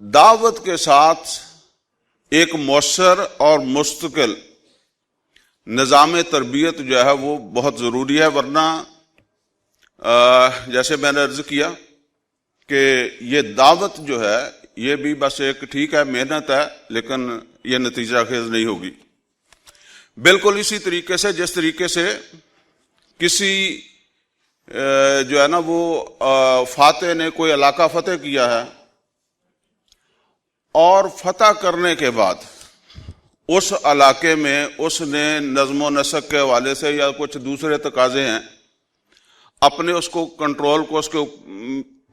دعوت کے ساتھ ایک مؤثر اور مستقل نظام تربیت جو ہے وہ بہت ضروری ہے، ورنہ جیسے میں نے عرض کیا کہ یہ دعوت جو ہے یہ بھی بس ایک ٹھیک ہے محنت ہے، لیکن یہ نتیجہ خیز نہیں ہوگی۔ بالکل اسی طریقے سے جس طریقے سے کسی جو ہے نا وہ فاتح نے کوئی علاقہ فتح کیا ہے اور فتح کرنے کے بعد اس علاقے میں اس نے نظم و نسق کے حوالے سے یا کچھ دوسرے تقاضے ہیں اپنے اس کو کنٹرول کو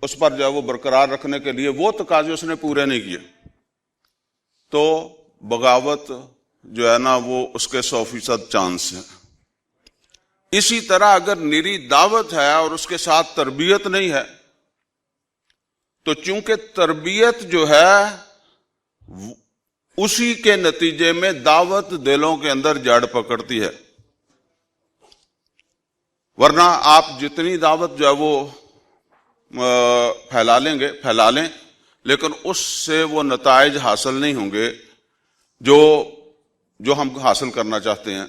اس پر جو ہے وہ برقرار رکھنے کے لیے وہ تقاضے اس نے پورے نہیں کیے، تو بغاوت جو ہے نا وہ اس کے 100% چانس ہے۔ اسی طرح اگر نری دعوت ہے اور اس کے ساتھ تربیت نہیں ہے تو چونکہ تربیت جو ہے اسی کے نتیجے میں دعوت دلوں کے اندر جڑ پکڑتی ہے، ورنہ آپ جتنی دعوت جو ہے وہ پھیلا لیں لیکن اس سے وہ نتائج حاصل نہیں ہوں گے جو ہم حاصل کرنا چاہتے ہیں۔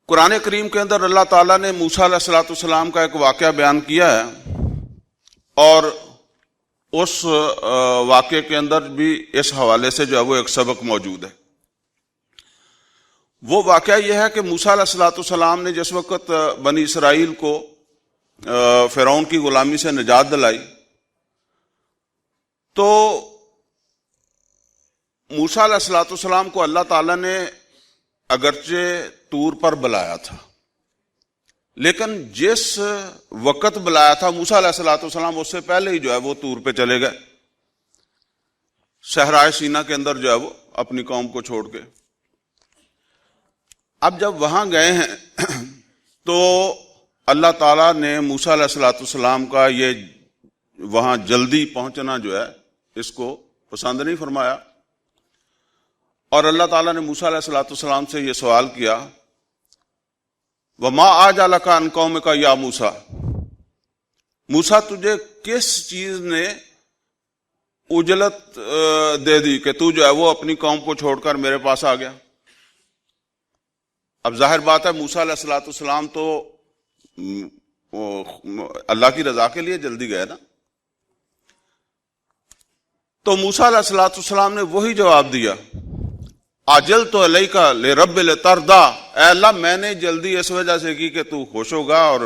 قرآن کریم کے اندر اللہ تعالیٰ نے موسیٰ علیہ السلام کا ایک واقعہ بیان کیا ہے، اور اس واقعے کے اندر بھی اس حوالے سے جو ہے وہ ایک سبق موجود ہے۔ وہ واقعہ یہ ہے کہ موسیٰ علیہ السلام نے جس وقت بنی اسرائیل کو فرعون کی غلامی سے نجات دلائی تو موسیٰ علیہ السلام کو اللہ تعالیٰ نے اگرچہ طور پر بلایا تھا، لیکن جس وقت بلایا تھا موسیٰ علیہ السلام اس سے پہلے ہی جو ہے وہ طور پہ چلے گئے، صحرائے سینا کے اندر جو ہے وہ اپنی قوم کو چھوڑ کے۔ اب جب وہاں گئے ہیں تو اللہ تعالیٰ نے موسیٰ علیہ السلام کا یہ وہاں جلدی پہنچنا جو ہے اس کو پسند نہیں فرمایا، اور اللہ تعالیٰ نے موسیٰ علیہ السلام سے یہ سوال کیا، وَمَا أَعْجَلَكَ عَنْ قَوْمِكَ يَا موسیٰ، موسیٰ تجھے کس چیز نے اجلت دے دی کہ تو جو ہے وہ اپنی قوم کو چھوڑ کر میرے پاس آ گیا؟ اب ظاہر بات ہے موسیٰ علیہ السلام تو اللہ کی رضا کے لیے جلدی گئے نا، تو موسیٰ علیہ السلام نے وہی جواب دیا، عجلت الیک لرب لترضی، اے اللہ میں نے جلدی اس وجہ سے کی کہ تو خوش ہوگا اور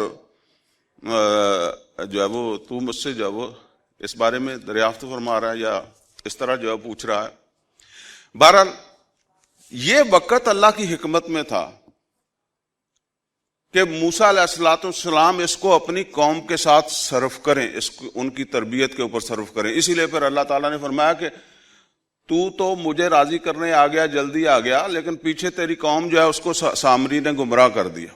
جو ہے وہ تو مجھ سے جو ہے وہ اس بارے میں دریافت فرما رہا ہے یا اس طرح جو ہے پوچھ رہا ہے۔ بہرحال یہ وقت اللہ کی حکمت میں تھا کہ موسیٰ علیہ السلام اس کو اپنی قوم کے ساتھ صرف کریں، ان کی تربیت کے اوپر صرف کریں۔ اسی لیے پھر اللہ تعالیٰ نے فرمایا کہ تو مجھے راضی کرنے آ گیا، جلدی آ گیا، لیکن پیچھے تیری قوم جو ہے اس کو سامری نے گمراہ کر دیا۔